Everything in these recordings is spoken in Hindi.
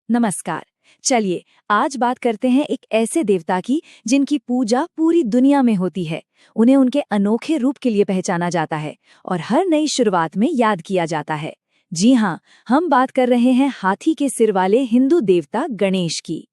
नमस्कार। चलिए आज बात करते हैं एक ऐसे देवता की जिनकी पूजा पूरी दुनिया में होती है। उन्हें उनके अनोखे रूप के लिए पहचाना जाता है और हर नई शुरुआत में याद किया जाता है। जी हाँ, हम बात कर रहे हैं हाथी के सिर वाले हिंदू देवता गणेश की।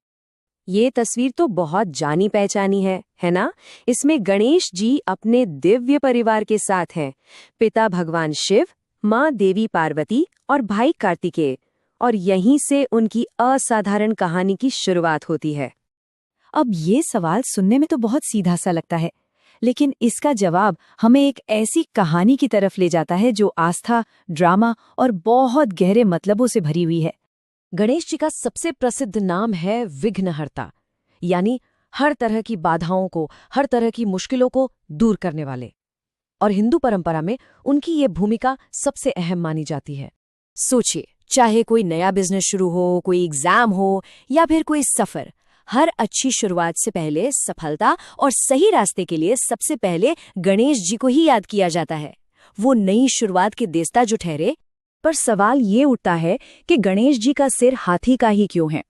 ये तस्वीर तो बहुत जानी पहचानी है ना? इसमें गणेश जी अपने दिव्य परिवार के साथ हैं। पिता भगवान शिव, माँ देवी पार्वती और भाई कार्तिकेय। और यहीं से उनकी असाधारण कहानी की शुरुआत होती है। अब ये सवाल सुनने में तो बहुत सीधा सा लगता है, लेकिन इसका जवाब हमें एक ऐसी कहानी की तरफ ले जाता है जो आस्था, ड्रामा और बहुत गहरे मतलबों से भरी हुई है। गणेश जी का सबसे प्रसिद्ध नाम है विघ्नहर्ता, यानी हर तरह की बाधाओं को, हर तरह की मुश्किलों को दूर करने वाले। और हिंदू परंपरा में उनकी ये भूमिका सबसे अहम मानी जाती है। सोचिए, चाहे कोई नया बिजनेस शुरू हो, कोई एग्जाम हो या फिर कोई सफर, हर अच्छी शुरुआत से पहले सफलता और सही रास्ते के लिए सबसे पहले गणेश जी को ही याद किया जाता है। वो नई शुरुआत के देवता जो ठहरे। पर सवाल ये उठता है कि गणेश जी का सिर हाथी का ही क्यों है?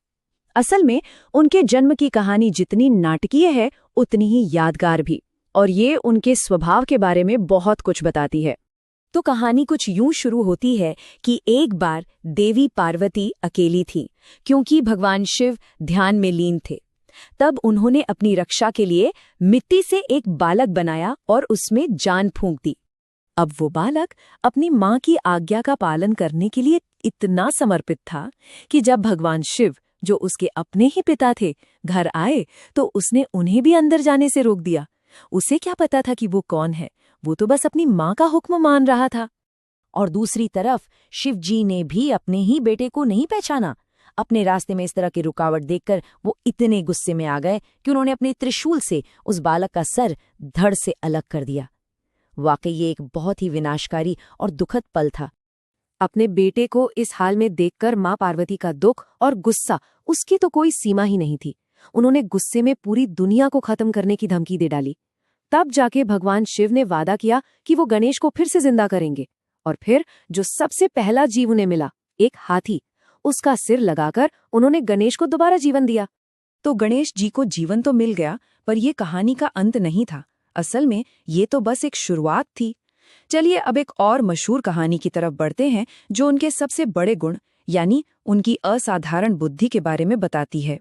असल में उनके जन्म की कहानी जितनी नाटकीय है उतनी ही यादगार भी, और ये उनके स्वभाव के बारे में बहुत कुछ बताती है। तो कहानी कुछ यूं शुरू होती है कि एक बार देवी पार्वती अकेली थी, क्योंकि भगवान शिव ध्यान में लीन थे। तब उन्होंने अपनी रक्षा के लिए मिट्टी से एक बालक बनाया और उसमें जान फूंक दी। अब वो बालक अपनी माँ की आज्ञा का पालन करने के लिए इतना समर्पित था कि जब भगवान शिव, जो उसके अपने ही पिता थे, घर आए तो उसने उन्हें भी अंदर जाने से रोक दिया। उसे क्या पता था कि वो कौन है? वो तो बस अपनी माँ का हुक्म मान रहा था। और दूसरी तरफ शिव जी ने भी अपने ही बेटे को नहीं पहचाना। अपने रास्ते में इस तरह की रुकावट देखकर वो इतने गुस्से में आ गए कि उन्होंने अपने त्रिशूल से उस बालक का सर धड़ से अलग कर दिया। वाकई ये एक बहुत ही विनाशकारी और दुखद पल था। अपने बेटे को इस हाल में देखकर माँ पार्वती का दुख और गुस्सा, उसकी तो कोई सीमा ही नहीं थी। उन्होंने गुस्से में पूरी दुनिया को खत्म करने की धमकी दे डाली। तब जाके भगवान शिव ने वादा किया कि वो गणेश को फिर से जिंदा करेंगे। और फिर जो सबसे पहला जीव उन्हें मिला, एक हाथी, उसका सिर लगाकर उन्होंने गणेश को दोबारा जीवन दिया। तो गणेश जी को जीवन तो मिल गया, पर यह कहानी का अंत नहीं था। असल में ये तो बस एक शुरुआत थी। चलिए अब एक और मशहूर कहानी की तरफ बढ़ते हैं जो उनके सबसे बड़े गुण यानी उनकी असाधारण बुद्धि के बारे में बताती है।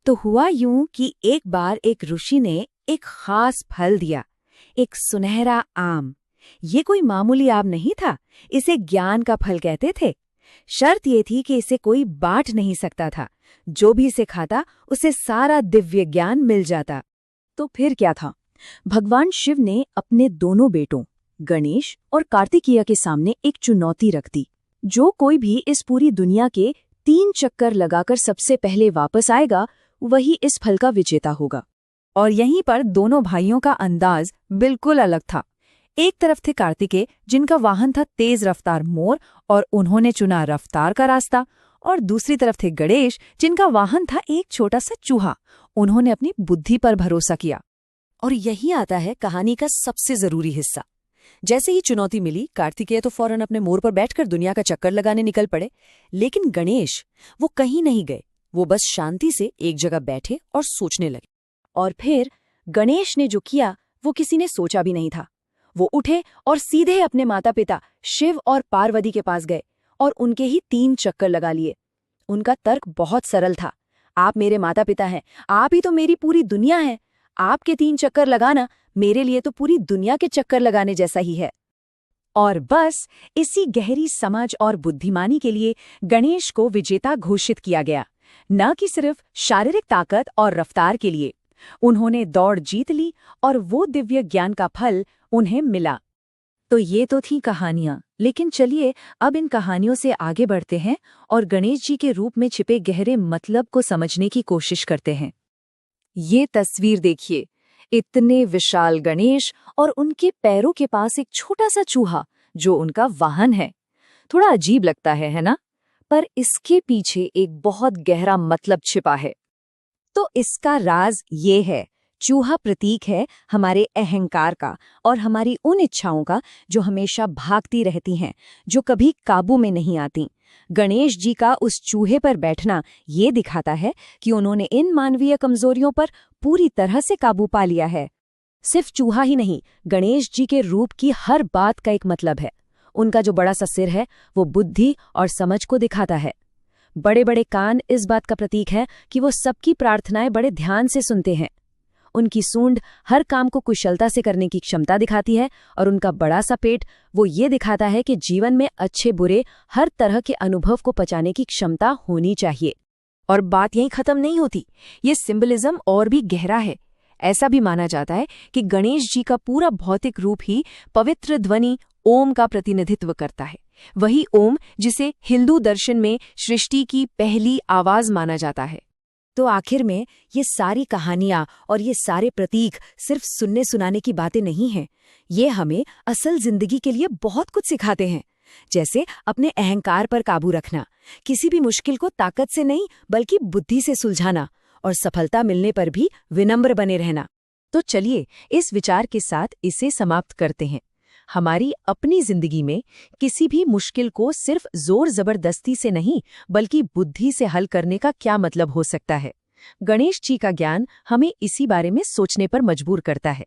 तो हुआ यूं कि एक बार एक ऋषि ने एक खास फल दिया, एक सुनहरा आम। ये कोई मामूली आम नहीं था, इसे ज्ञान का फल कहते थे। शर्त ये थी कि इसे कोई बांट नहीं सकता था। जो भी इसे खाता उसे सारा दिव्य ज्ञान मिल जाता। तो फिर क्या था? भगवान शिव ने अपने दोनों बेटों गणेश और कार्तिकेय के सामने एक चुनौती रख दी। जो कोई भी इस पूरी दुनिया के 3 चक्कर लगाकर सबसे पहले वापस आएगा, वही इस फल का विजेता होगा। और यहीं पर दोनों भाइयों का अंदाज बिल्कुल अलग था। एक तरफ थे कार्तिकेय, जिनका वाहन था तेज रफ्तार मोर और उन्होंने चुना रफ्तार का रास्ता। और दूसरी तरफ थे गणेश, जिनका वाहन था एक छोटा सा चूहा। उन्होंने अपनी बुद्धि पर भरोसा किया। और यही आता है कहानी का सबसे जरूरी हिस्सा। जैसे ही चुनौती मिली, कार्तिकेय तो फौरन अपने मोर पर बैठकर दुनिया का चक्कर लगाने निकल पड़े। लेकिन गणेश, वो कहीं नहीं गए। वो बस शांति से एक जगह बैठे और सोचने लगे। और फिर गणेश ने जो किया वो किसी ने सोचा भी नहीं था। वो उठे और सीधे अपने माता पिता शिव और पार्वती के पास गए और उनके ही 3 चक्कर लगा लिए। उनका तर्क बहुत सरल था। आप मेरे माता पिता हैं, आप ही तो मेरी पूरी दुनिया है। आपके 3 चक्कर लगाना मेरे लिए तो पूरी दुनिया के चक्कर लगाने जैसा ही है। और बस इसी गहरी समझ और बुद्धिमानी के लिए गणेश को विजेता घोषित किया गया, न कि सिर्फ शारीरिक ताकत और रफ्तार के लिए। उन्होंने दौड़ जीत ली और वो दिव्य ज्ञान का फल उन्हें मिला। तो ये तो थी कहानियां, लेकिन चलिए अब इन कहानियों से आगे बढ़ते हैं और गणेश जी के रूप में छिपे गहरे मतलब को समझने की कोशिश करते हैं। ये तस्वीर देखिए, इतने विशाल गणेश और उनके पैरों के पास एक छोटा सा चूहा जो उनका वाहन है। थोड़ा अजीब लगता है ना? पर इसके पीछे एक बहुत गहरा मतलब छिपा है। तो इसका राज ये है, चूहा प्रतीक है हमारे अहंकार का और हमारी उन इच्छाओं का जो हमेशा भागती रहती हैं, जो कभी काबू में नहीं आती। गणेश जी का उस चूहे पर बैठना ये दिखाता है कि उन्होंने इन मानवीय कमजोरियों पर पूरी तरह से काबू पा लिया है। सिर्फ चूहा ही नहीं, गणेश जी के रूप की हर बात का एक मतलब है। उनका जो बड़ा सा सिर है वो बुद्धि और समझ को दिखाता है। बड़े बड़े कान इस बात का प्रतीक है कि वो सबकी प्रार्थनाएं बड़े ध्यान से सुनते हैं। उनकी सूंड हर काम को कुशलता से करने की क्षमता दिखाती है, और उनका बड़ा सा पेट वो ये दिखाता है कि जीवन में अच्छे बुरे हर तरह के अनुभव को पचाने की क्षमता होनी चाहिए। और बात यहीं खत्म नहीं होती, ये सिंबलिज्म और भी गहरा है। ऐसा भी माना जाता है कि गणेश जी का पूरा भौतिक रूप ही पवित्र ध्वनि ओम का प्रतिनिधित्व करता है। वही ओम जिसे हिंदू दर्शन में सृष्टि की पहली आवाज माना जाता है। तो आखिर में ये सारी कहानियां और ये सारे प्रतीक सिर्फ सुनने सुनाने की बातें नहीं हैं। ये हमें असल जिंदगी के लिए बहुत कुछ सिखाते हैं, जैसे अपने अहंकार पर काबू रखना, किसी भी मुश्किल को ताकत से नहीं बल्कि बुद्धि से सुलझाना, और सफलता मिलने पर भी विनम्र बने रहना। तो चलिए इस विचार के साथ इसे समाप्त करते हैं। हमारी अपनी जिंदगी में किसी भी मुश्किल को सिर्फ जोर जबरदस्ती से नहीं बल्कि बुद्धि से हल करने का क्या मतलब हो सकता है। गणेश जी का ज्ञान हमें इसी बारे में सोचने पर मजबूर करता है।